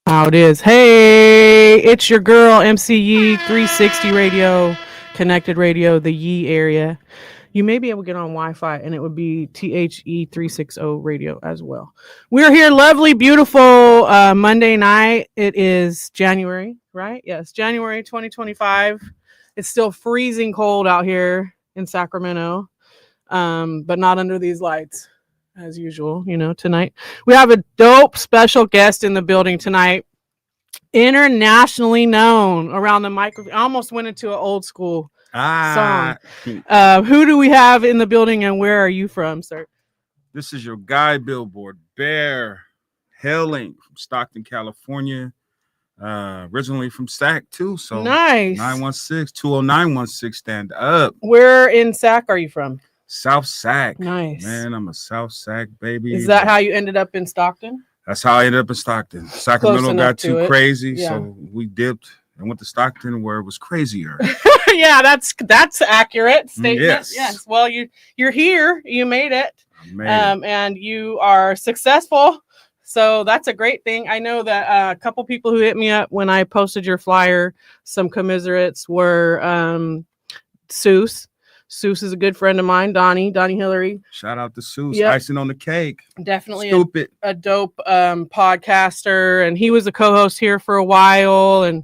How it is. Hey, it's your girl, MCE 360 Radio, Connected Radio, the Yee area. You may be able to get on Wi Fi, and it would be THE 360 radio as well. We're here, lovely, beautiful Monday night. It is January, right? Yes, January 2025. It's still freezing cold out here in Sacramento, but not under these lights as usual, tonight. We have a dope special guest in the building tonight, internationally known around the microphone. I almost went into an old school song. Who do we have in the building and where are you from, sir? This is your guy, Billboard Bear, hailing from Stockton, California. Originally from Sac too. So nice. 916-20916, stand up. Where in Sac are you from? South Sac. Nice. Man, I'm a South Sac baby. Is that how you ended up in Stockton? That's how I ended up in Stockton. Sacramento got too crazy, so we dipped and went to Stockton where it was crazier. Yeah, that's accurate statement. Yes. Yes. Well, you're here. You made it. And you are successful. So that's a great thing. I know that a couple people who hit me up when I posted your flyer, some commiserates were Seuss. Seuss is a good friend of mine, Donnie Hillary. Shout out to Seuss, icing on the cake. Definitely a dope podcaster, and he was a co-host here for a while. And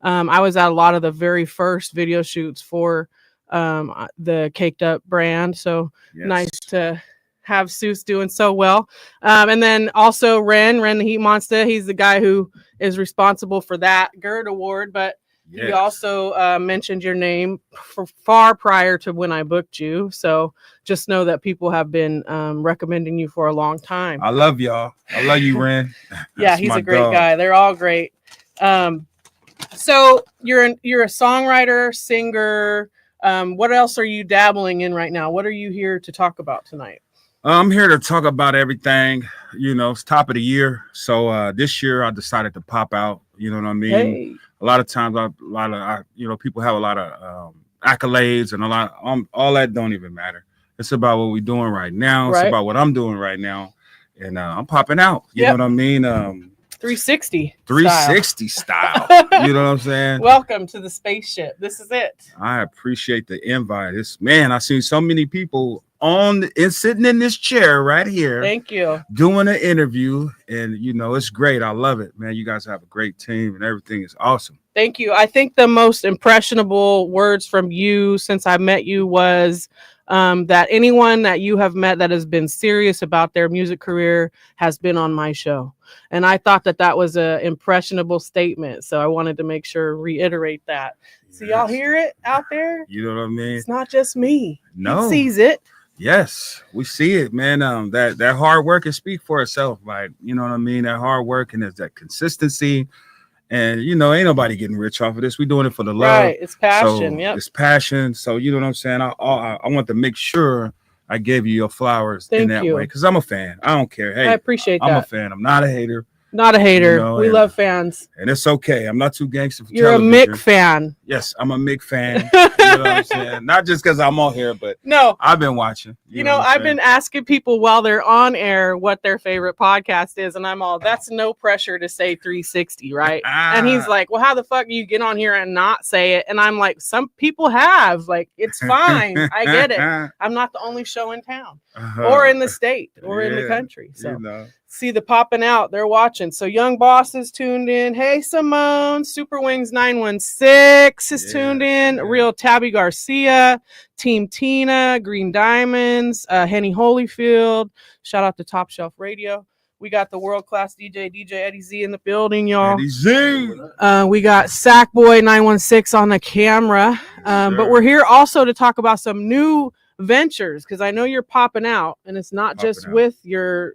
I was at a lot of the very first video shoots for the Caked Up brand. So nice to have Seuss doing so well. And then also Ren the Heat Monster. He's the guy who is responsible for that GERD award, but he also mentioned your name for far prior to when I booked you. So just know that people have been recommending you for a long time. I love y'all. I love you, Ren. Yeah, he's a great guy. They're all great. So you're a songwriter, singer. What else are you dabbling in right now? What are you here to talk about tonight? I'm here to talk about everything. It's top of the year. So this year I decided to pop out. You know what I mean? Hey. A lot of times, people have a lot of accolades and all that don't even matter. It's about what we're doing right now. It's about what I'm doing right now. And I'm popping out. You know what I mean? 360 style. You know what I'm saying? Welcome to the spaceship. This is it. I appreciate the invite. I've seen so many people sitting in this chair right here. Thank you. Doing an interview, and it's great. I love it, man. You guys have a great team, and everything is awesome. Thank you. I think the most impressionable words from you since I met you was that anyone that you have met that has been serious about their music career has been on my show. And I thought that was a impressionable statement. So I wanted to make sure reiterate that. Yes. So y'all hear it out there? You know what I mean? It's not just me. No. He sees it. Yes, we see it, man. That hard work can speak for itself. Like, you know what I mean? That hard work and there's that consistency. And, ain't nobody getting rich off of this. We're doing it for the love. Right. It's passion. So it's passion. So, you know what I'm saying? I want to make sure I gave you your flowers in that way because I'm a fan. I don't care. Hey, I appreciate that. I'm a fan. I'm not a hater. Not a hater. We love fans. And it's okay. I'm not too gangster for You're television. a Mick fan. Yes, I'm a Mick fan. You know what I'm saying? Not just because I'm on here, but no, I've been watching. You know I've been asking people while they're on air what their favorite podcast is, and I'm all, that's no pressure to say 360, right? And he's like, well, how the fuck do you get on here and not say it? And I'm like, some people have. Like, it's fine. I get it. I'm not the only show in town or in the state or in the country. So see the popping out. They're watching. So Young Boss is tuned in. Hey, Simone. Super Wings 916 is tuned in. Real Tabby Garcia. Team Tina. Green Diamonds. Henny Holyfield. Shout out to Top Shelf Radio. We got the world-class DJ Eddie Z in the building, y'all. Eddie Z. We got Sackboy 916 on the camera. But we're here also to talk about some new ventures, because I know you're popping out, and it's not just with your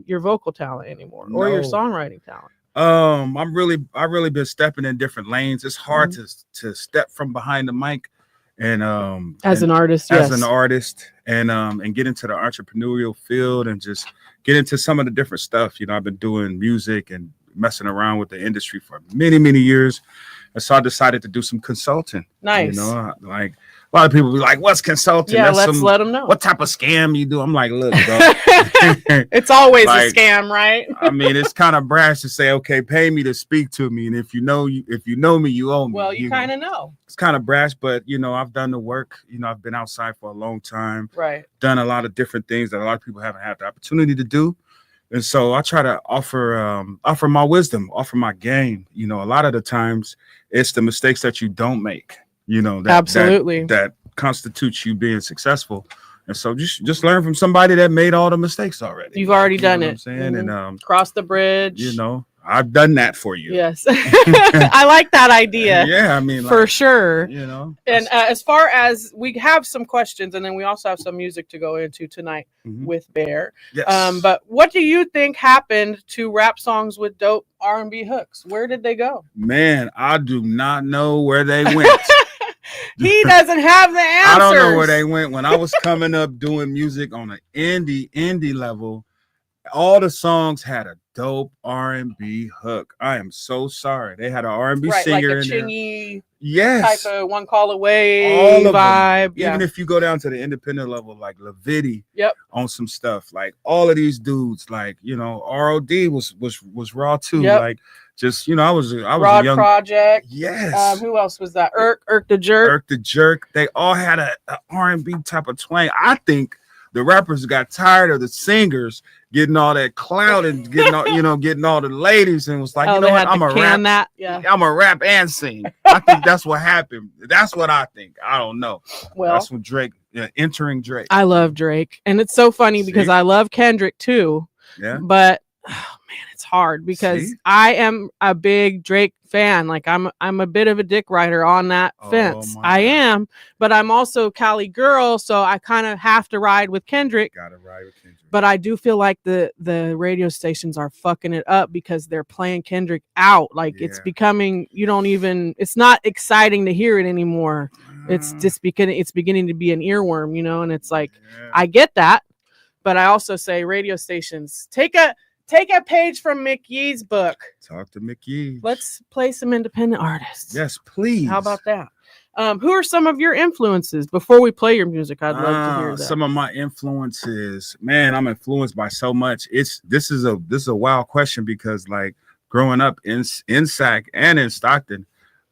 vocal talent anymore or your songwriting talent. I really been stepping in different lanes. It's hard to step from behind the mic and as an artist and get into the entrepreneurial field and just get into some of the different stuff. I've been doing music and messing around with the industry for many years, and so I decided to do some consulting. Nice. A lot of people be like, "What's consulting?" Yeah, let them know. What type of scam you do? I'm like, look, bro. It's always a scam, right? I mean, it's kind of brash to say, okay, pay me to speak to me, and if you know me, you owe me. Well, you kind of know. It's kind of brash, but I've done the work. I've been outside for a long time. Right. Done a lot of different things that a lot of people haven't had the opportunity to do. And so I try to offer my wisdom, offer my game. A lot of the times it's the mistakes that you don't make, absolutely that constitutes you being successful. And so just learn from somebody that made all the mistakes already. You've already done it. What I'm saying? Mm-hmm. And cross the bridge. I've done that for you. Yes. I like that idea. Yeah, I mean, for sure. And as far as we have some questions, and then we also have some music to go into tonight with Bear. Yes. But what do you think happened to rap songs with dope R&B hooks? Where did they go? Man, I do not know where they went. He doesn't have the answers. I don't know where they went. When I was coming up doing music on an indie level, all the songs had a dope R&B hook. I am so sorry. They had an R&B singer like a in chingy there. Type of One Call Away all of vibe. Even if you go down to the independent level, like Lavity, yep, on some stuff, like all of these dudes, like ROD was raw too. Yep. Like just I was Rod a young Project. Yes. Who else was that? Irk the Jerk. They all had a R&B type of twang. I think the rappers got tired of the singers getting all that clout and getting all the ladies, and was like, you know what? I'm a rap. Yeah. I'm a rap and sing. I think that's what happened. That's what I think. I don't know. Well, that's when Drake entering Drake. I love Drake, and it's so funny because I love Kendrick too. Yeah. But it's hard because I am a big Drake fan. Like I'm a bit of a dick rider on that fence. I am, but I'm also Cali girl, so I kind of have to ride with Kendrick. Gotta ride with Kendrick. But I do feel like the radio stations are fucking it up because they're playing Kendrick out. Like it's becoming, it's not exciting to hear it anymore. It's just beginning to be an earworm, and it's like, I get that, but I also say radio stations, take a page from Mick Yee's book. Talk to Mick Yee. Let's play some independent artists. Yes, please. How about that? Who are some of your influences? Before we play your music, I'd love to hear that. Some of my influences, man, I'm influenced by so much. This is a wild question because like growing up in Sac and in Stockton,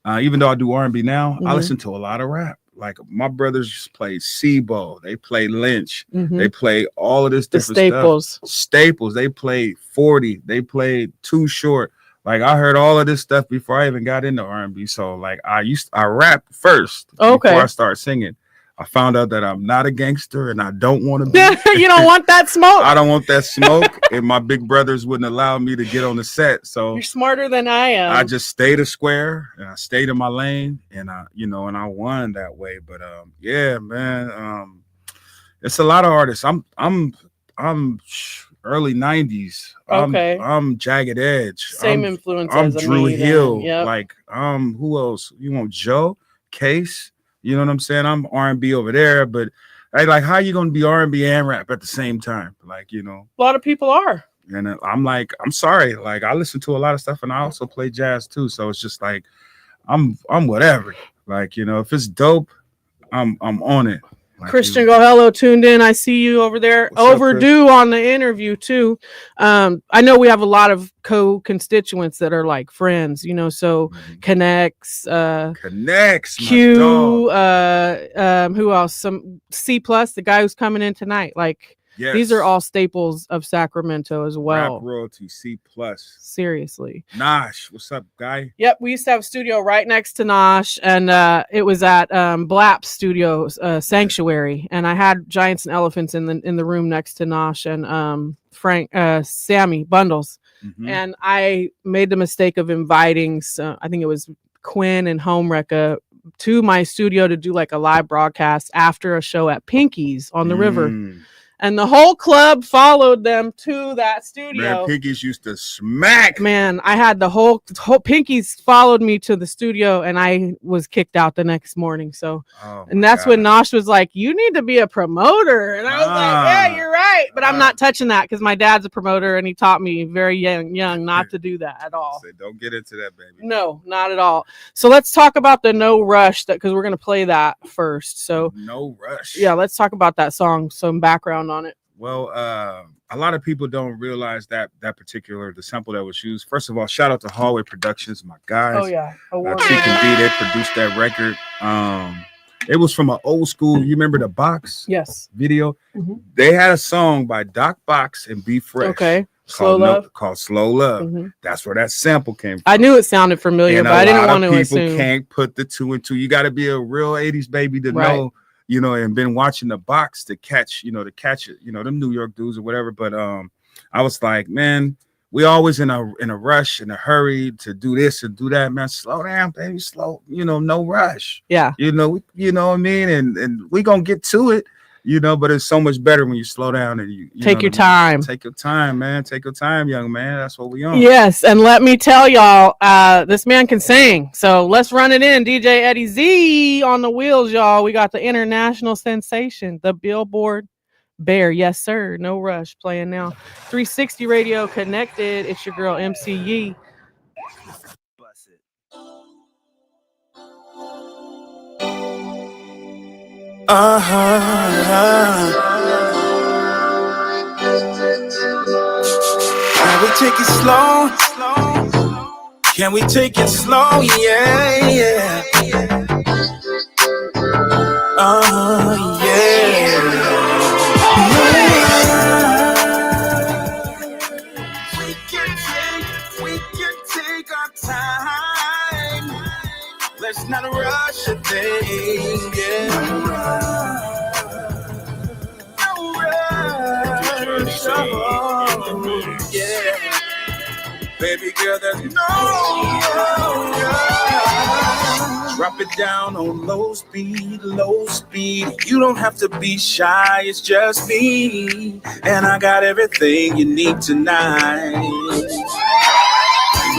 even though I do R&B now, I listen to a lot of rap. Like my brothers played Sebo, they play Lynch, they play all of this different staples. They played 40, they played Too Short. Like I heard all of this stuff before I even got into R&B. So like I rapped first before I started singing. I found out that I'm not a gangster and I don't want to be. You don't want that smoke. I don't want that smoke, and my big brothers wouldn't allow me to get on the set. So you're smarter than I am. I just stayed a square and I stayed in my lane, and I won that way. But yeah, man, it's a lot of artists. I'm early 90s. Okay. I'm Jagged Edge. Same influence. I'm as Drew me, Hill. Yep. Like who else? You want Joe Case? You know what I'm saying? I'm R&B over there, but like, how you gonna be R&B and rap at the same time? Like, a lot of people are. And I'm like, I'm sorry. Like, I listen to a lot of stuff, and I also play jazz too. So it's just like, I'm whatever. Like, if it's dope, I'm on it. Like, Christian Gohello tuned in. I see you over there. What's Overdue up, on the interview too. I know we have a lot of co-constituents that are like friends, so Connects, Q, who else? Some C+, the guy who's coming in tonight. Like, these are all staples of Sacramento as well. Rap royalty, C+. Seriously. Nosh, what's up, guy? Yep, we used to have a studio right next to Nosh, and it was at Blap Studio Sanctuary, and I had Giants and Elephants in the room next to Nosh and Sammy Bundles, and I made the mistake of inviting, I think it was Quinn and Home Recca, to my studio to do like a live broadcast after a show at Pinky's on the river. And the whole club followed them to that studio. Man, Pinky's used to smack. Man, I had the whole Pinky's followed me to the studio, and I was kicked out the next morning. So, and that's when Nosh was like, "You need to be a promoter," and I was like, "Yeah, you're right. right. But I'm not touching that because my dad's a promoter and he taught me very young not to do that at all. So don't get into that, baby. No, not at all. So let's talk about the No Rush because we're going to play that first. So No Rush. Yeah, let's talk about that song. Some background on it. Well, a lot of people don't realize the sample that was used. First of all, shout out to Hallway Productions, my guys. Oh yeah, Chicken D, they produced that record. It was from an old school. You remember the Box? Yes. Video. Mm-hmm. They had a song by Doc Box and Be Fresh. Okay. Called Slow Love. Mm-hmm. That's where that sample came from. I knew it sounded familiar, but I didn't want to assume. People can't put the two and two. You got to be a real 80s baby to know, and been watching the Box to catch it, them New York dudes or whatever. But I was like, man, we always in a rush, in a hurry to do this and do that, man. Slow down, baby, slow. No rush. Yeah. You know what I mean? And we gonna get to it. But it's so much better when you slow down and you take your time. Take your time, man. Take your time, young man. That's what we on. Yes, and let me tell y'all, this man can sing. So let's run it in. DJ Eddie Z on the wheels, y'all. We got the international sensation, the Billboard Bear. Yes, sir. No Rush playing now. 360 Radio connected. It's your girl MCE. Can we take it slow? Can we take it slow? Yeah. Yeah. We can take our time. Let's not rush a thing. Yeah. Yeah, baby girl, there's no drop it down on low speed. You don't have to be shy, it's just me, and I got everything you need tonight.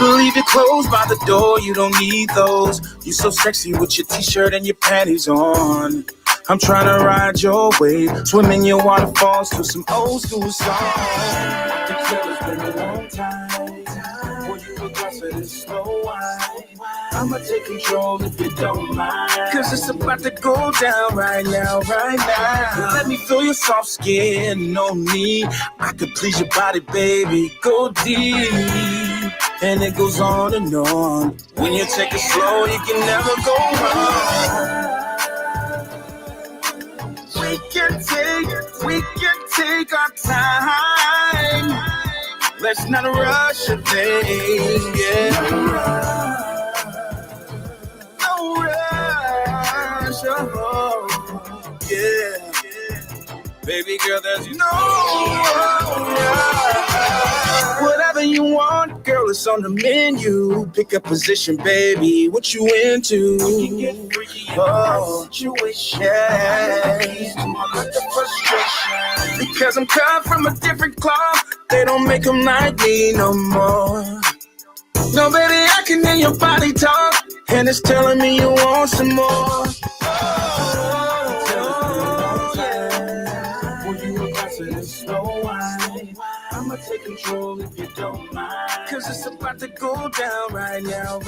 Leave your clothes by the door, you don't need those. You so sexy with your t-shirt and your panties on. I'm trying to ride your wave, swim in your waterfalls to some old school songs. I can tell it's been a long time. Will you aggressive and slow wine? I'ma take control if you don't mind. Cause it's about to go down right now. Let me feel your soft skin on me. I could please your body, baby, go deep. And it goes on and on. When you take it slow, you can never go wrong. We can take our time. Let's not rush a thing, yeah. No rush, oh, yeah. Baby girl, there's no rush. Whatever you want, girl, it's on the menu. Pick a position, baby. What you into? Oh, because I'm cut from a different cloth. They don't make them like me no more. No, baby, I can hear your body talk, and it's telling me you want some more. I'ma take control if you don't mind. Cause it's about to go down right now.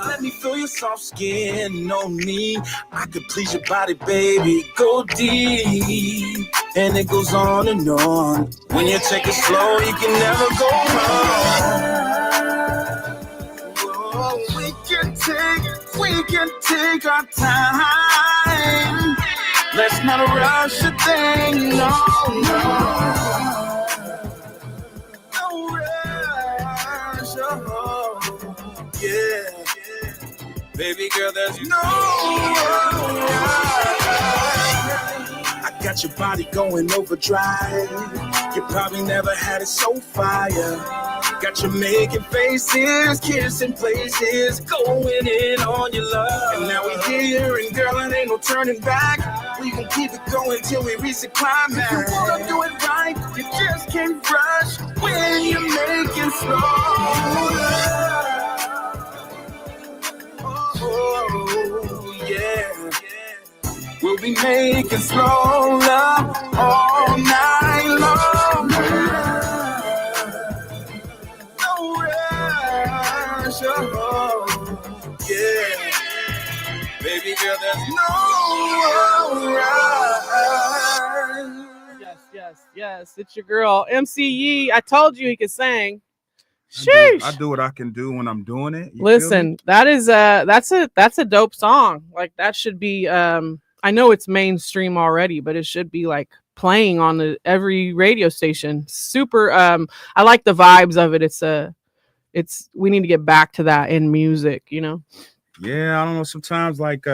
Let me feel your soft skin on me. I could please your body, baby, go deep. And it goes on and on. When you take it slow, you can never go wrong. We can take our time. Let's not rush a thing, no. Yeah, baby girl, there's no. I got your body going overdrive. You probably never had it so fire. Got you making faces, kissing places, going in on your love. And now we're here, and girl, it ain't no turning back. We gon' keep it going till we reach the climax. You wanna do it right, you just can't rush when you're making slow love. Oh, yeah. We'll be making slow love all night. where there's no right. Yes. It's your girl, MCE. I told you he could sing. I do what I can do when I'm doing it. Listen, that is that's a dope song. Like that should be I know it's mainstream already, but it should be like playing on every radio station. Super I like the vibes of it. It's we need to get back to that in music, you know. Yeah, I don't know, sometimes like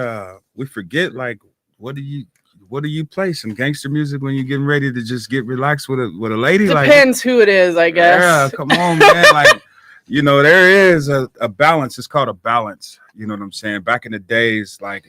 we forget, like what do you play? Some gangster music when you're getting ready to just get relaxed with a lady? Depends like, who it is, I guess. Yeah, come on, man. Like, you know, there is a balance. It's called a balance. You know what I'm saying? Back in the days, like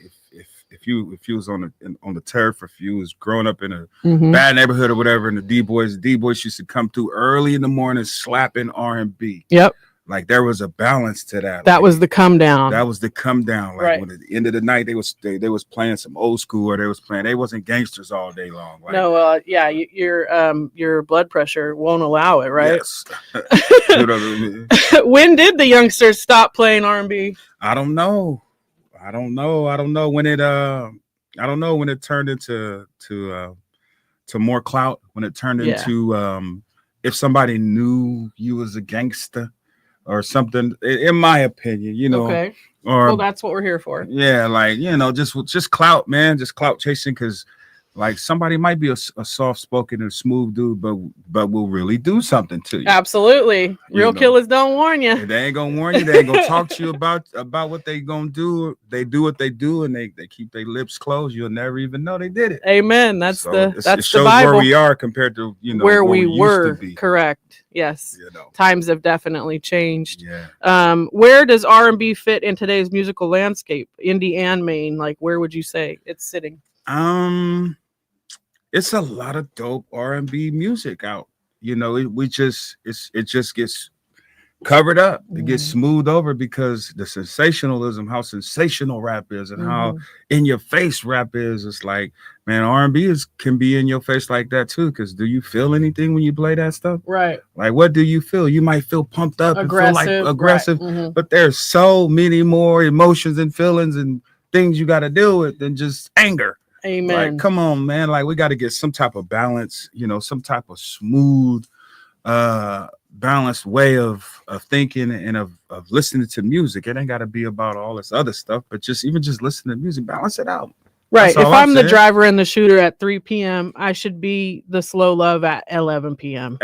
if you was on the turf, if you was growing up in a bad neighborhood or whatever, and the D-boys used to come through early in the morning slapping R&B. Yep. Like there was a balance to that. That was the come down. That was the come down. Like when at the end of the night they was playing some old school, or they wasn't gangsters all day long. Like, no, yeah, your blood pressure won't allow it, right? Yes. You know what I mean? When did the youngsters stop playing R&B? I don't know when it turned into more clout, when it turned into if somebody knew you was a gangster or something, in my opinion, you know. Okay. Or, well, that's what we're here for. Yeah, like, you know, just clout, man, just clout chasing, because like somebody might be a soft-spoken and smooth dude, but will really do something to you. Absolutely. Real killers don't warn you. They ain't gonna warn you. They ain't gonna talk to you about what they gonna do. They do what they do, and they keep their lips closed. You'll never even know they did it. Amen. That's it shows the Bible. Where we are compared to where we were. Used to be. Correct. Yes. You know. Times have definitely changed. Yeah. Where does R&B fit in today's musical landscape? Indie and main. Like, where would you say it's sitting? It's a lot of dope R&B music out. You know, it just gets covered up. It gets smoothed over because the sensationalism, how sensational rap is, and how in your face rap is. It's like, man, R&B can be in your face like that too. Because do you feel anything when you play that stuff? Right. Like, what do you feel? You might feel pumped up, aggressive, and feel like aggressive, right. But there's so many more emotions and feelings and things you got to deal with than just anger. Amen. Like, come on, man. Like, we got to get some type of balance, you know, some type of smooth, balanced way of thinking and of listening to music. It ain't got to be about all this other stuff, but just listen to music, balance it out. Right. If I'm the driver and the shooter at 3 p.m., I should be the slow love at 11 p.m.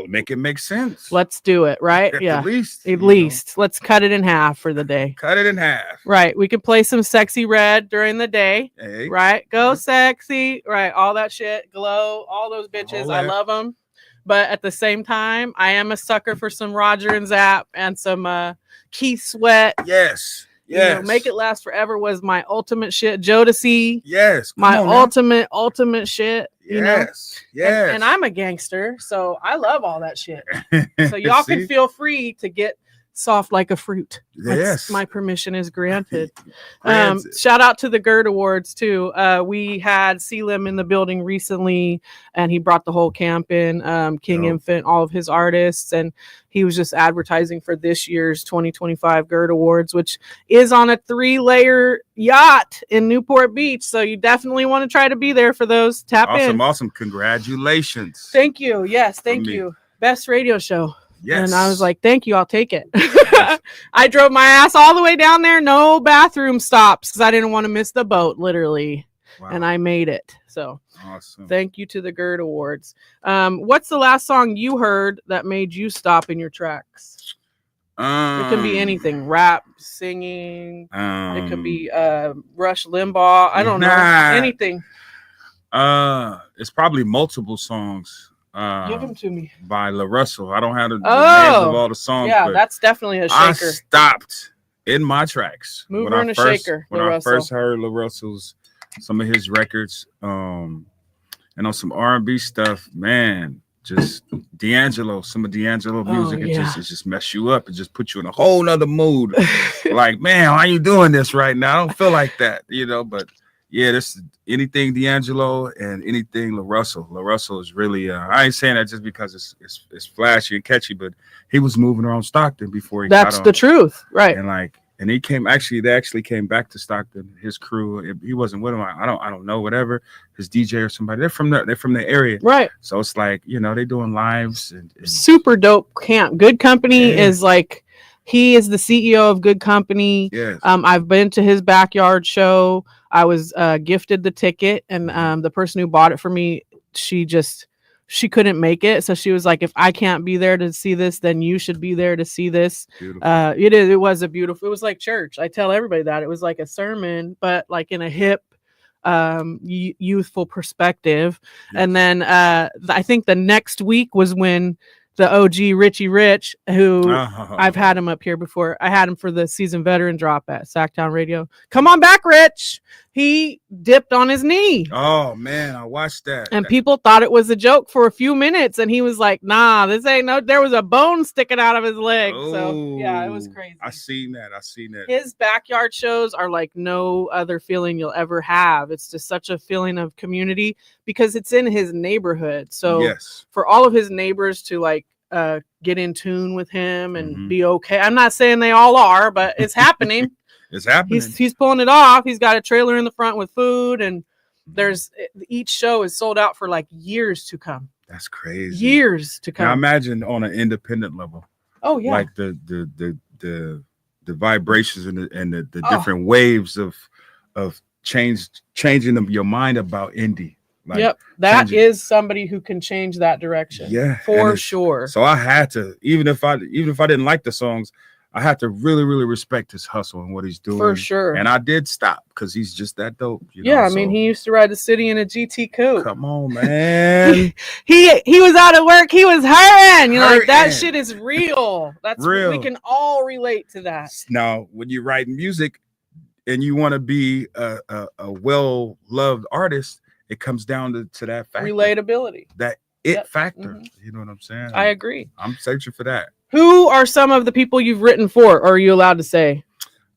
Make it make sense. Let's do it, right? At least. Let's cut it in half for the day. Cut it in half. Right. We could play some Sexy Red during the day. Hey. Right. Go sexy. Right. All that shit. Glow. All those bitches. I love them. But at the same time, I am a sucker for some Roger and Zapp and some Keith Sweat. Yes. Yes. You know, Make It Last Forever was my ultimate shit. Jodeci. Yes. My ultimate shit. You know? Yes. And I'm a gangster, so I love all that shit. So y'all can feel free to get soft like a fruit. Yes. My permission is granted. Shout out to the GERD Awards too. We had C-Lim in the building recently, and he brought the whole camp in, King Infant, all of his artists, and he was just advertising for this year's 2025 GERD Awards, which is on a 3-layer yacht in Newport Beach. So you definitely want to try to be there for those. Tap in. Awesome. Congratulations. Thank you. Yes, thank you. Best radio show. Yes. And I was like, thank you, I'll take it. I drove my ass all the way down there, no bathroom stops, because I didn't want to miss the boat, literally. Wow. And I made it. So awesome. Thank you to the GERD Awards. What's the last song you heard that made you stop in your tracks? It can be anything. Rap, singing. It could be Rush Limbaugh. I don't know. Anything. It's probably multiple songs. Give them to me. By La Russell. I don't have the names of all the songs. Yeah, that's definitely a shaker. I stopped in my tracks. Mover and a shaker. When I first heard La Russell's, some of his records, and on some R&B stuff, man, just D'Angelo, some of D'Angelo music, it just mess you up. It just puts you in a whole nother mood. Like, man, why are you doing this right now? I don't feel like that, you know, but yeah, this anything D'Angelo and anything La Russell. La Russell is really I ain't saying that just because it's flashy and catchy, but he was moving around Stockton before he That's the truth, right? And like And they actually came back to Stockton. His crew, he wasn't with him. I don't know, whatever. His DJ or somebody. They're from the area, right? So it's like, they doing lives and super dope camp. Good Company is like, he is the CEO of Good Company. Yes. I've been to his backyard show. I was gifted the ticket, and the person who bought it for me, she couldn't make it, so she was like, if I can't be there to see this, then you should be there to see this. It was like church. I tell everybody that it was like a sermon, but like in a hip youthful perspective. Yes. And then I think the next week was when the OG Richie Rich, who I've had him up here before. I had him for the season veteran drop at Sacktown Radio. Come on back, Rich. He dipped on his knee. Oh man, I watched that. And people thought it was a joke for a few minutes, and he was like, "Nah, this ain't no." There was a bone sticking out of his leg. So yeah, it was crazy. I seen that. His backyard shows are like no other feeling you'll ever have. It's just such a feeling of community because it's in his neighborhood. So for all of his neighbors to like get in tune with him and be okay. I'm not saying they all are, but it's happening. It's happening. He's pulling it off. He's got a trailer in the front with food, and each show is sold out for like years to come. That's crazy. Years to come. Now imagine on an independent level. Oh yeah. Like the vibrations and the different waves of changing your mind about indie. Like, that is somebody who can change that direction. Yeah, for sure. So I had to, even if I didn't like the songs, I had to really, really respect his hustle and what he's doing. For sure. And I did stop because he's just that dope. I mean, he used to ride the city in a GT coupe. Come on, man. he was out of work. He was hurting. Like that shit is real. That's real. We can all relate to that. Now, when you write music and you want to be a well-loved artist, it comes down to that factor. Relatability. That factor. Mm-hmm. You know what I'm saying? I agree. I'm searching for that. Who are some of the people you've written for, or are you allowed to say?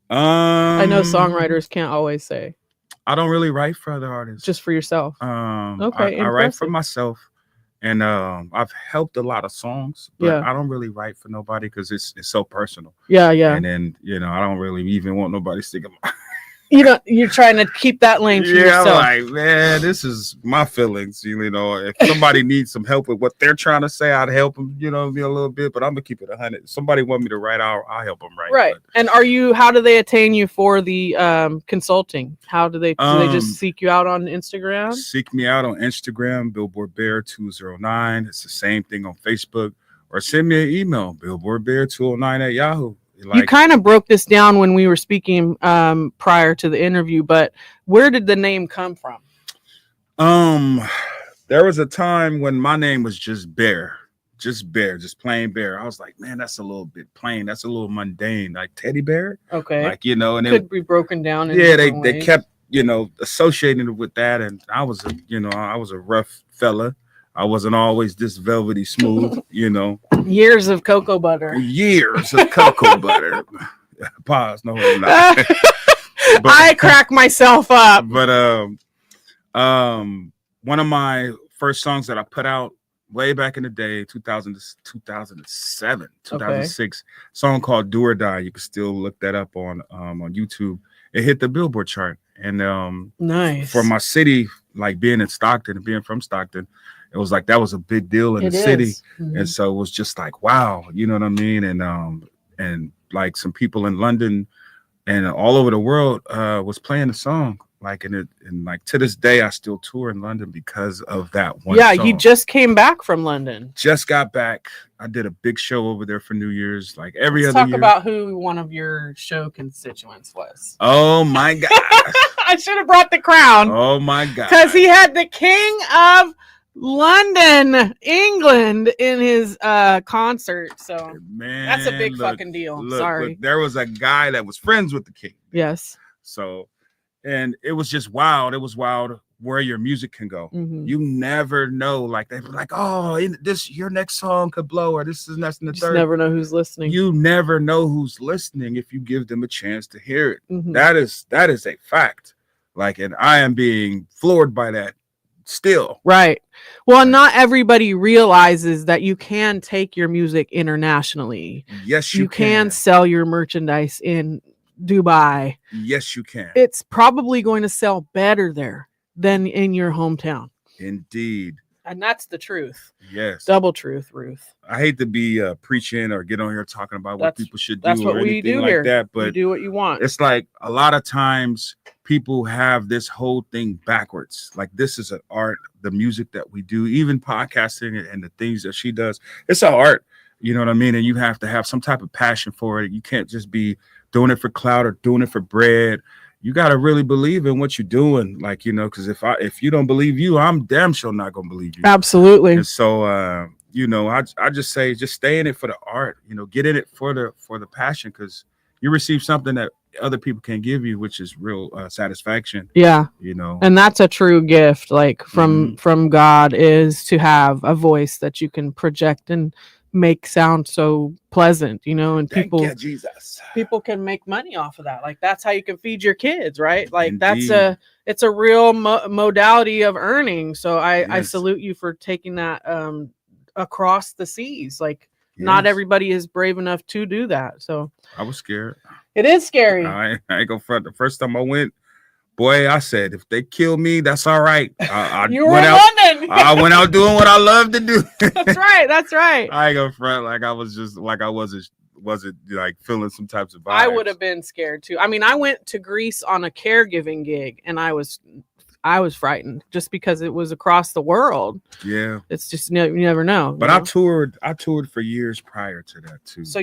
I know songwriters can't always say. I don't really write for other artists. Just for yourself. Okay. I write for myself, and I've helped a lot of songs, but I don't really write for nobody because it's so personal. Yeah. And then I don't really even want nobody sticking my you're trying to keep that lane to yourself. Like, man, this is my feelings. If somebody needs some help with what they're trying to say, I'd help them, a little bit, but I'm gonna keep it 100. If somebody want me to write, I'll help them write. Right. But, and how do they attain you for the consulting? How do they just seek you out on Instagram? Seek me out on Instagram, Billboard Bear 209. It's the same thing on Facebook, or send me an email, billboardbear209 at Yahoo. You kind of broke this down when we were speaking prior to the interview, but where did the name come from? There was a time when my name was just Bear, just plain Bear. I was like, man, that's a little bit plain. That's a little mundane, like Teddy Bear. Okay. Like, and it could be broken down. They kept, associating it with that. And I was a rough fella. I wasn't always this velvety smooth, Years of cocoa butter. Pause. No, I'm not. I crack myself up. But one of my first songs that I put out way back in the day, 2007, 2006, song called "Do or Die." You can still look that up on YouTube. It hit the Billboard chart, and nice for my city, like being in Stockton and being from Stockton. It was like that was a big deal in the city, and so it was just like, wow, you know what I mean? And like some people in London and all over the world was playing the song, like and like to this day I still tour in London because of that one. Yeah, song. You just came back from London. Just got back. I did a big show over there for New Year's, like every Let's other year. Talk about who one of your show constituents was. Oh my God! I should have brought the crown. Oh my God! Because he had the King of London, England in his concert. So man, that's a big fucking deal. Sorry. Look, there was a guy that was friends with the king. Yes. So, and it was just wild. It was wild where your music can go. Mm-hmm. You never know. Like they were like, oh, your next song could blow, or this is next in the third. Never know who's listening. You never know who's listening if you give them a chance to hear it. Mm-hmm. That is a fact. Like, and I am being floored by that. Still. Right. Well, not everybody realizes that you can take your music internationally. Yes, you can sell your merchandise in Dubai. Yes, you can. It's probably going to sell better there than in your hometown. Indeed. And that's the truth. Yes. Double truth, Ruth. I hate to be preaching or get on here talking about what people should do that's what or we anything do like here. that. But you do what you want. It's like a lot of times people have this whole thing backwards. Like this is an art, the music that we do, even podcasting and the things that she does. It's an art, you know what I mean? And you have to have some type of passion for it. You can't just be doing it for clout or doing it for bread. You got to really believe in what you're doing. Like, you know, because if you don't believe you, I'm damn sure not going to believe you. Absolutely. And so, you know, I just say, just stay in it for the art, you know, get in it for the passion, because you receive something that other people can't give you, which is real satisfaction. Yeah. You know, and that's a true gift, like from God, is to have a voice that you can project and make sound so pleasant, you know, and people can make money off of that. Like that's how you can feed your kids, right? Like Indeed. it's a real modality of earning. So I salute you for taking that across the seas. Like not everybody is brave enough to do that. So I was scared. It is scary. I ain't gonna front. The first time I went, boy, I said, if they kill me, that's all right. I went out doing what I love to do. That's right. That's right. I ain't gonna front like I was just like I wasn't like feeling some types of vibes. I would have been scared too. I mean, I went to Greece on a caregiving gig, and I was frightened just because it was across the world. Yeah, it's just you never know. But I toured for years prior to that too. So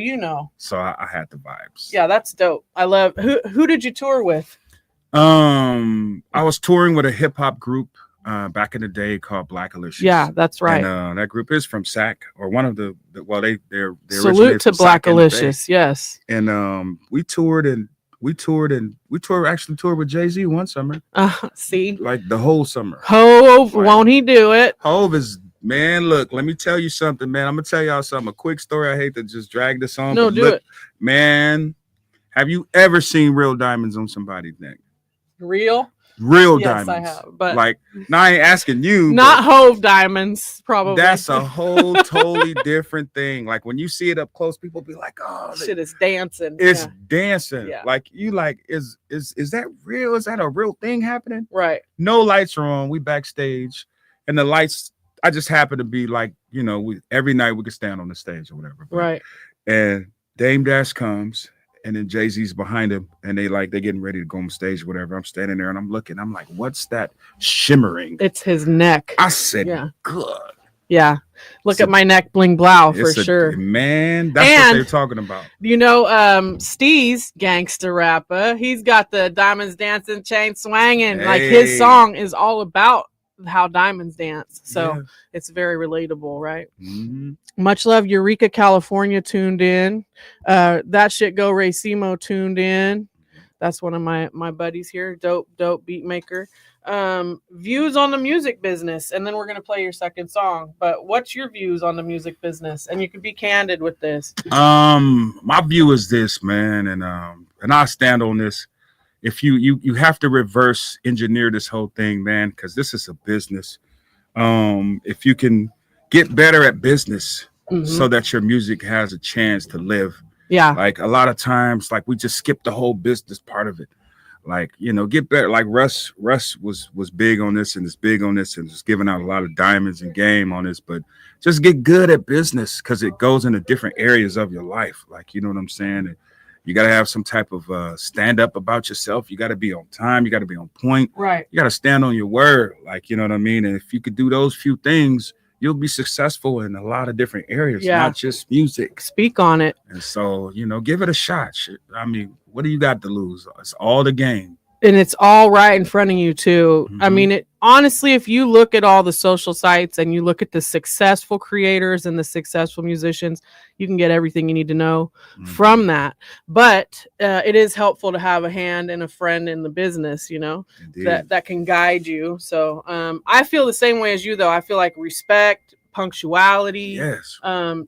So I had the vibes. Yeah, that's dope. I love. Who did you tour with? I was touring with a hip hop group back in the day called Blackalicious. Yeah, that's right. And that group is from SAC, or one of they're salute to Blackalicious. Yes. And we actually toured with Jay-Z one summer. See, like the whole summer. Hove, won't he do it? Hove is, man, look, let me tell you something, man. I'm gonna tell y'all something. A quick story. I hate to just drag this on. No, do it, man. Have you ever seen real diamonds on somebody's neck? Real diamonds. Yes, I have. But like, now I ain't asking you. Not Hove diamonds, probably. That's a whole totally different thing. Like when you see it up close, people be like, "Oh, shit is dancing." It's dancing. Yeah. Like you, like is that real? Is that a real thing happening? Right. No lights are on. We backstage, and the lights. I just happen to be like, you know, every night we could stand on the stage or whatever. Right. And Dame Dash comes. And then Jay-Z's behind him, and they're getting ready to go on stage, whatever. I'm standing there and I'm looking. I'm like, what's that shimmering? It's his neck. I said, good. Yeah. Look at my neck, bling blow, for sure. Man, that's what they're talking about. You know, Steez, gangster rapper, he's got the diamonds dancing, chain swanging. Hey. Like his song is all about how diamonds dance. So it's very relatable, right? Mm-hmm. Much love, Eureka, California tuned in. That shit go Racimo tuned in. That's one of my buddies here. Dope beat maker. Views on the music business, and then we're gonna play your second song. But what's your views on the music business? And you can be candid with this. My view is this, man, and I stand on this. If you have to reverse engineer this whole thing, man, because this is a business. If you can get better at business so that your music has a chance to live. Yeah. Like a lot of times, like we just skip the whole business part of it. Like, you know, get better. Like Russ was big on this and is big on this and just giving out a lot of diamonds and game on this, but just get good at business because it goes into different areas of your life. Like, you know what I'm saying? And you got to have some type of stand up about yourself. You got to be on time. You got to be on point. Right. You got to stand on your word. Like, you know what I mean? And if you could do those few things, you'll be successful in a lot of different areas, not just music. Speak on it. And so, you know, give it a shot. I mean, what do you got to lose? It's all the game. And it's all right in front of you too. Mm-hmm. I mean, honestly, if you look at all the social sites and you look at the successful creators and the successful musicians, you can get everything you need to know from that. But it is helpful to have a hand and a friend in the business, you know, that can guide you. So I feel the same way as you, though. I feel like respect, punctuality,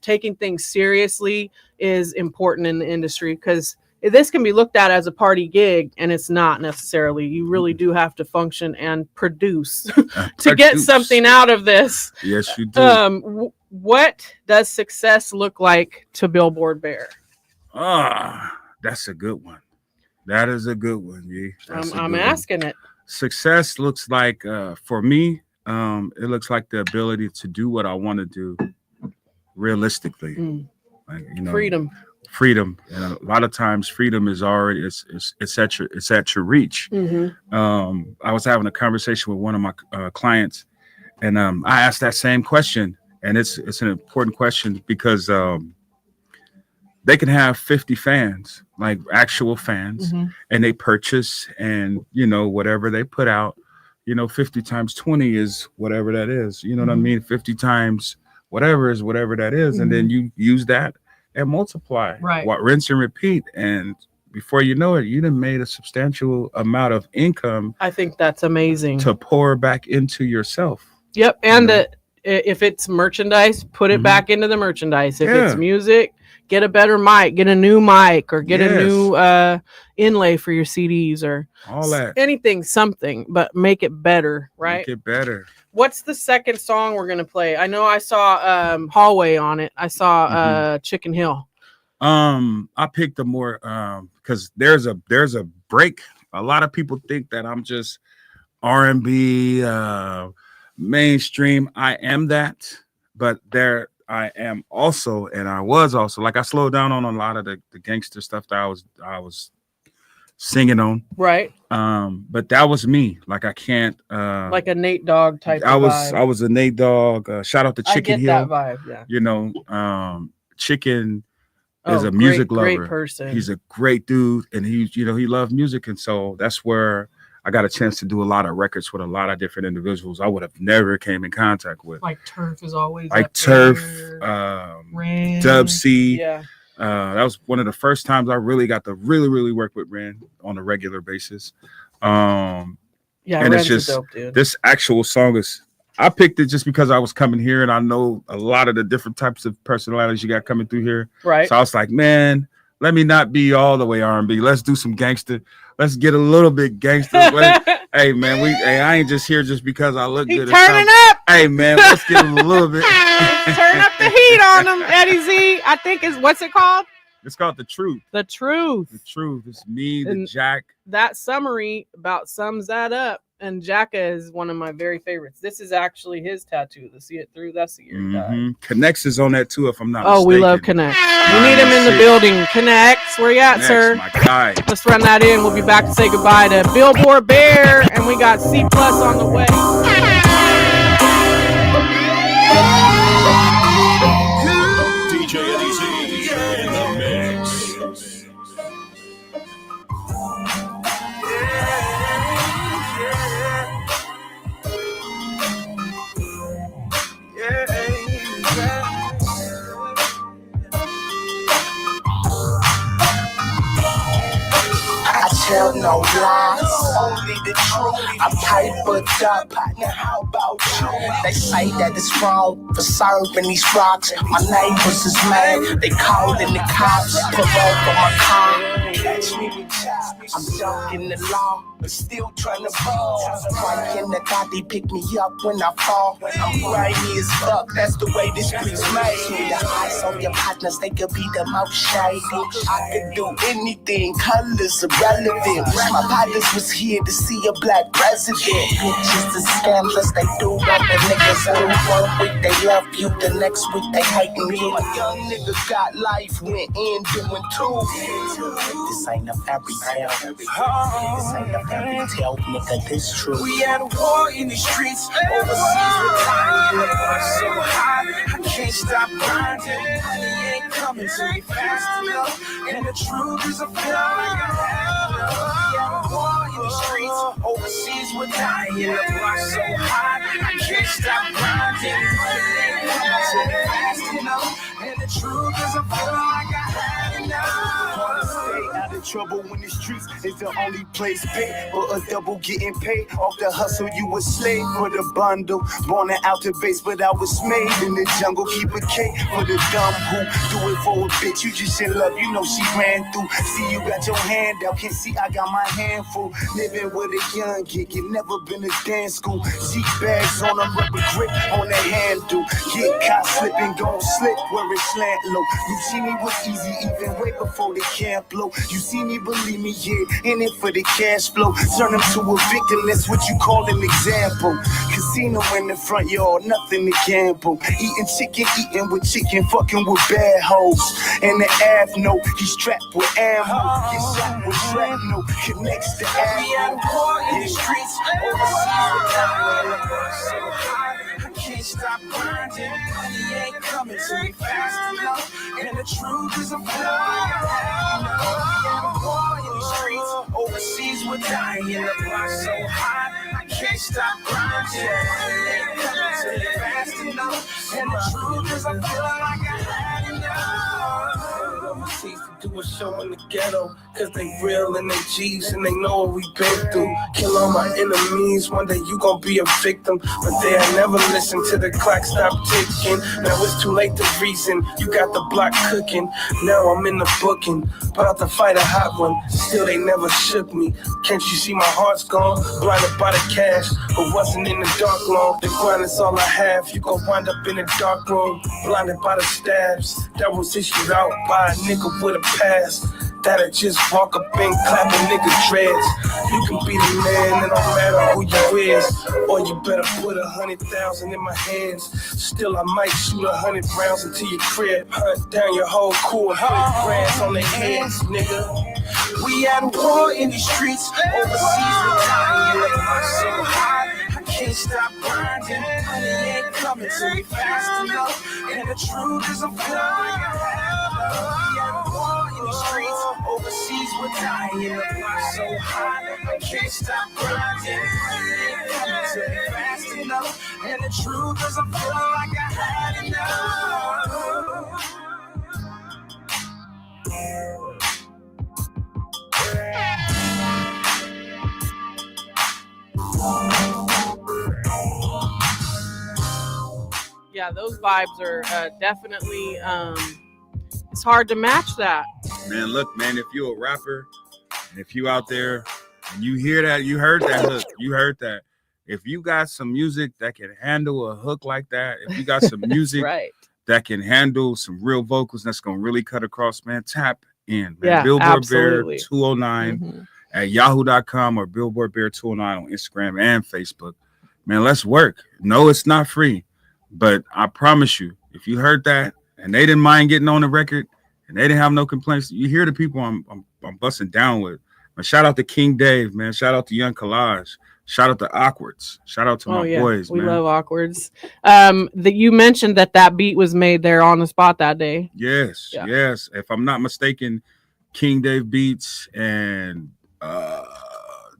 taking things seriously is important in the industry, because this can be looked at as a party gig, and it's not necessarily. You really do have to function and produce to get something out of this. Yes, you do. What does success look like to Billboard Bear? That's a good one. That is a good one, G. I'm asking it. Success looks like, for me, it looks like the ability to do what I want to do realistically. Like, freedom, and a lot of times freedom is already it's at your reach. I was having a conversation with one of my clients, and I asked that same question, and it's an important question because they can have 50 fans, like actual fans, and they purchase, and whatever they put out, 50 times 20 is whatever that is. You know what I mean? 50 times whatever is whatever that is, and then you use that and multiply. Right. What, rinse and repeat, and before you know it, you done made a substantial amount of income. I think that's amazing to pour back into yourself. Yep, and if it's merchandise, put it back into the merchandise. If it's music, get a better mic, get a new mic, or get a new inlay for your CDs, or all that. Anything, something, but make it better, right? Make it better. What's the second song we're gonna play? I know I saw Hallway on it. I saw Chicken Hill. I picked a more because there's a break. A lot of people think that I'm just R&B mainstream. I am that, but there I am also, and I was also, like, I slowed down on a lot of the gangster stuff that I was singing on. Right. But that was me. Like, I can't like a Nate Dogg type I vibe. was a Nate Dogg. Shout out to Chicken Hill. I get that vibe, yeah. Chicken is a music lover. Great person. He's a great dude, and he loved music, and so that's where I got a chance to do a lot of records with a lot of different individuals I would have never came in contact with. Like Turf is always like Turf, Ren, Dub C. Yeah. That was one of the first times I really got to really work with Ren on a regular basis. Yeah, and Ren's it's just a dope dude. This actual song is. I picked it just because I was coming here and I know a lot of the different types of personalities you got coming through here. Right. So I was like, man, let me not be all the way R&B. Let's do some gangster. Let's get a little bit gangster. Hey, man, I ain't just here just because I look good. Turning up. Hey, man, let's get a little bit. Turn up the heat on them, Eddie Z. I think what's it called? It's called The Truth. The Truth. The Truth. It's me, the Jack. That summary about sums that up. And Jacka is one of my very favorites. This is actually his tattoo. The See It Through. That's the year he died. Connects is on that too, if I'm not mistaken. We love Connects. We need him in the building. Connects, where you at, sir? My guy. Let's run that in. We'll be back to say goodbye to Billboard Bear, and we got C+ on the way. DJ Eddie Z in the mix. Tell no lies, only the truth. I'm hypered up, partner, how about you? They say that it's wrong for serving these rocks. My neighbors is mad, they calling the cops. Pull over my car, catch me with chops. I'm dunking the law, but still trying to ball. Right in the God, they pick me up when I fall. I'm grimy as fuck, that's the way this streets made me. The eyes on your partners, they could be the most shady. I could do anything, colors irrelevant. Wish my partners was here to see a black president. Bitches and scandalous, they do what the niggas do. 1 week they love you, the next week they hating you. A young nigga got life, went in doing two. This ain't a fairy tale. This ain't a fairy tale, nigga, this true. We had a war in the streets, overseas with time. The bar so high, I can't stop grinding. Money ain't coming to me fast enough, and the truth is a feeling like I have enough. We had a war in the streets, overseas with dying. The bar so high, I can't stop grinding. Money ain't coming to me fast enough, and the truth is a feeling like I have enough. Stay out of trouble when the streets is the only place paid for a double getting paid off the hustle. You a slave for the bundle, born and out to base, but I was made in the jungle. Keep a K for the dumb who do it for a bitch. You just in love, you know she ran through. See, you got your hand out, can't see I got my hand full. Living with a young kid, you never been to dance school. Seat bags on a rubber grip on the handle. Get caught slipping, gon' slip where it slant low. You see me was easy even way before the camp blow. You see see me, believe me, yeah. In it for the cash flow. Turn them to a victim, that's what you call an example. Casino in the front yard, nothing to gamble. Eating with chicken, fucking with bad hoes. And the Ave note, he's strapped with ammo. Get shot with shrapnel, connects to ammo. We at war in the streets, overseas with time. So high, I can't stop grinding. Money ain't coming to me fast enough. And the truth is I'm flying. We at war in the streets, overseas with dying. The block so high, I can't stop grinding. Money ain't coming to me fast enough. And the truth is I'm feeling like I had enough. To do a show in the ghetto, cause they real and they G's and they know what we been through. Kill all my enemies, one day you gon' be a victim. But they'll never listen to the clock stop ticking. Now it's too late to reason, you got the block cooking. Now I'm in the booking, about to fight a hot one. Still they never shook me. Can't you see my heart's gone? Blinded by the cash, but wasn't in the dark long. The grind is all I have, you gon' wind up in a dark room. Blinded by the stabs, that was issued out by a nigga with a pass. That'll just walk up and clap a nigga dreads. You can be the man, it don't matter who you is. Or you better put 100,000 in my hands. Still I might shoot 100 rounds into your crib. Hunt down your whole crew and put brands on their heads, nigga. We at war in these streets, overseas with dying. So high, I can't stop grinding. Money ain't coming to me fast enough. And the truth is I'm feeling like I have. We at war in these streets, overseas with dying. The block so high, I can't stop grinding. Money ain't coming to me fast enough. And the truth is I'm feeling like I had enough. Yeah, those vibes are definitely it's hard to match that. Man, look, man, if you're a rapper and if you out there and you hear that, you heard that hook, you heard that. If you got some music that can handle a hook like that, if you got some music right. that can handle some real vocals that's gonna really cut across, man, tap in, man. Yeah, Billboard absolutely. Bear 209 at yahoo.com or Billboard Bear 209 on Instagram and Facebook. Man, let's work. No, it's not free, but I promise you, if you heard that and they didn't mind getting on the record and they didn't have no complaints, you hear the people I'm busting down with. But shout out to King Dave, man. Shout out to Young Collage. Shout out to Awkwards. Shout out to my boys, we man. We love Awkwards. That you mentioned that beat was made there on the spot that day. Yes, yes. If I'm not mistaken, King Dave Beats and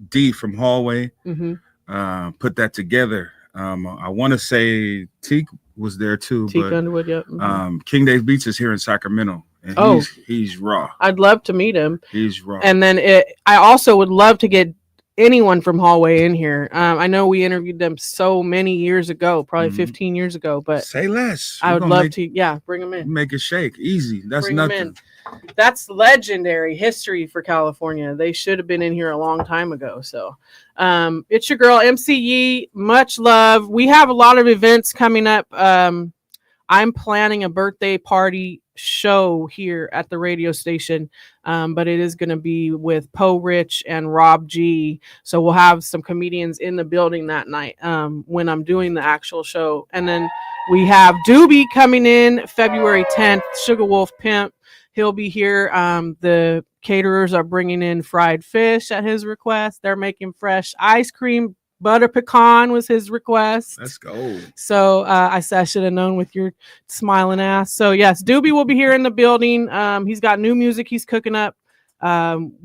D from Hallway put that together. I want to say Teak was there too. Teak but, Underwood, yep. King Dave Beats is here in Sacramento. And he's raw. I'd love to meet him. He's raw. And then I also would love to get anyone from Hallway in here. I know we interviewed them so many years ago, probably 15 years ago, but say less. I would love to bring them in. Make it shake easy. That's bring nothing. That's legendary history for California. They should have been in here a long time ago. So it's your girl MCE. Much love. We have a lot of events coming up. I'm planning a birthday party show here at the radio station, but it is going to be with Poe Rich and Rob G. So we'll have some comedians in the building that night when I'm doing the actual show. And then we have Doobie coming in February 10th, Sugar Wolf Pimp. He'll be here. The caterers are bringing in fried fish at his request. They're making fresh ice cream. Butter pecan was his request. Let's go. So I said I should have known with your smiling ass. So yes, Doobie will be here in the building. He's got new music he's cooking up.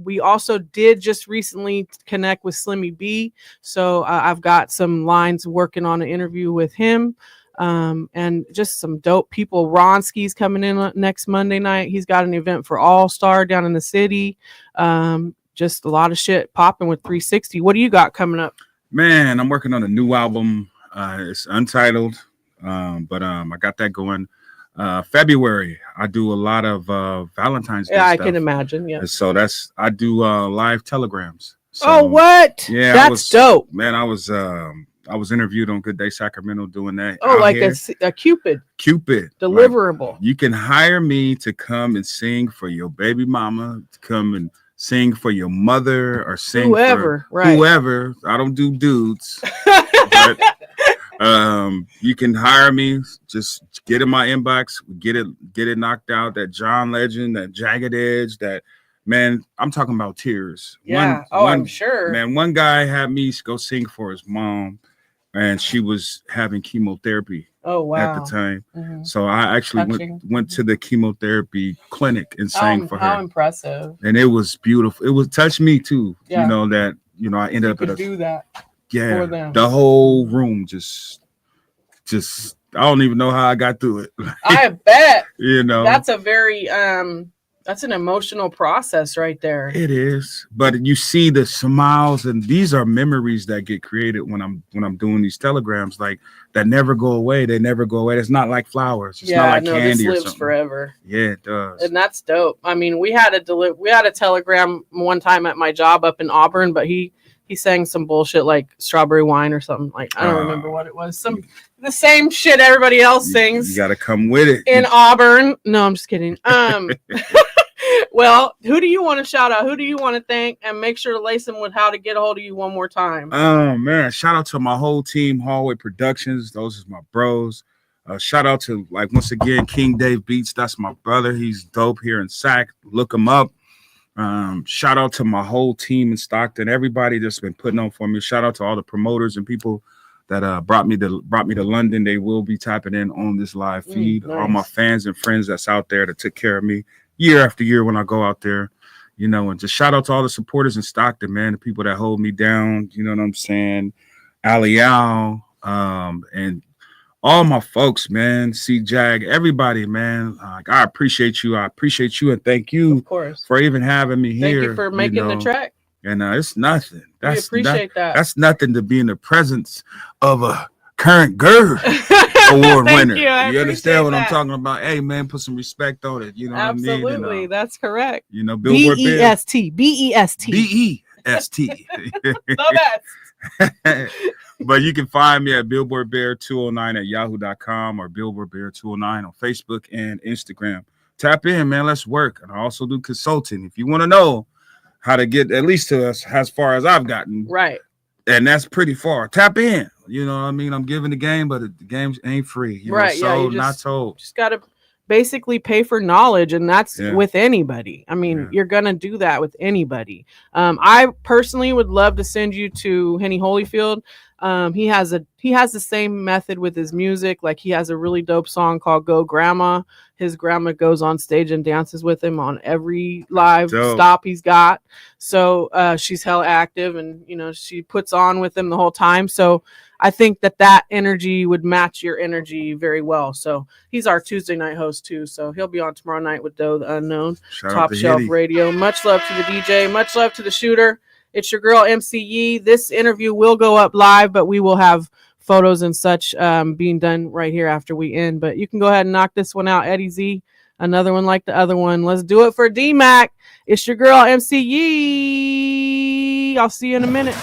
We also did just recently connect with Slimmy B. So I've got some lines working on an interview with him. And just some dope people. Ronski's coming in next Monday night. He's got an event for All Star down in the city. Just a lot of shit popping with 360. What do you got coming up? Man, I'm working on a new album. It's untitled, but I got that going. February, I do a lot of Valentine's Day stuff. I stuff. can imagine. Yeah. So I do live telegrams. So, oh, what? Yeah, that's dope. Man, I was interviewed on Good Day Sacramento doing that. Oh, like a Cupid. Cupid deliverable. Like, you can hire me to come and sing for your baby mama, to come and sing for your mother or sing whoever, for whoever. I don't do dudes. But you can hire me. Just get in my inbox. Get it knocked out. That John Legend, that Jagged Edge, that man. I'm talking about tears. Yeah. I'm sure. Man, one guy had me go sing for his mom, and she was having chemotherapy. Oh wow! At the time, so I actually went to the chemotherapy clinic and sang for her. How impressive! And it was beautiful. It was touched me too. Yeah. You know that. You know I ended up at do that. Yeah, for them. The whole room just. I don't even know how I got through it. I bet. You know, that's a very that's an emotional process right there. It is, but you see the smiles, and these are memories that get created when I'm doing these telegrams, like that never go away. They never go away. It's not like flowers. It's not like candy. This or lives something. forever. Yeah, it does. And that's dope. I mean, we had a telegram one time at my job up in Auburn, but he sang some bullshit like strawberry wine or something. Like I don't remember what it was. The same shit everybody else sings. You got to come with it in Auburn. No, I'm just kidding. Well, who do you want to shout out? Who do you want to thank? And make sure to lace them with how to get a hold of you one more time. Oh man, shout out to my whole team, Hallway Productions. Those are my bros. Shout out to once again King Dave Beats. That's my brother. He's dope here in Sac. Look him up. Shout out to my whole team in Stockton. Everybody that's been putting on for me. Shout out to all the promoters and people that brought me to London. They will be tapping in on this live feed. Nice. All my fans and friends that's out there that took care of me year after year when I go out there, you know, and just shout out to all the supporters in Stockton, man, the people that hold me down, you know what I'm saying? Alial, and all my folks, man, C-Jag, everybody, man. I appreciate you. I appreciate you and thank you, of course, for even having me here. Thank you for making the track. And it's nothing. We appreciate that. That's nothing to be in the presence of a current girl award winner. You understand what I'm talking about? Hey, man, put some respect on it. You know Absolutely. what I mean? Absolutely. That's correct. You know, Billboard B-E-S-T. B-E-S-T. B-E-S-T. The best. But you can find me at Billboard Bear 209 at yahoo.com or Billboard Bear 209 on Facebook and Instagram. Tap in, man. Let's work. And I also do consulting. If you want to know how to get at least to us as far as I've gotten. Right. And that's pretty far. Tap in. You know what I mean? I'm giving the game, but the game ain't free. You know, sold, not told. Just got to basically pay for knowledge, and that's with anybody. I mean, you're going to do that with anybody. I personally would love to send you to Henny Holyfield. He has the same method with his music. Like he has a really dope song called Go Grandma. His grandma goes on stage and dances with him on every live stop he's got. So she's hella active, and you know she puts on with him the whole time. So I think that energy would match your energy very well. So he's our Tuesday night host too. So he'll be on tomorrow night with Doe the Unknown. Top Shelf Radio. Much love to the DJ. Much love to the shooter. It's your girl, MCE. This interview will go up live, but we will have photos and such being done right here after we end. But you can go ahead and knock this one out, Eddie Z. Another one like the other one. Let's do it for D-Mac. It's your girl, MCE. I'll see you in a minute.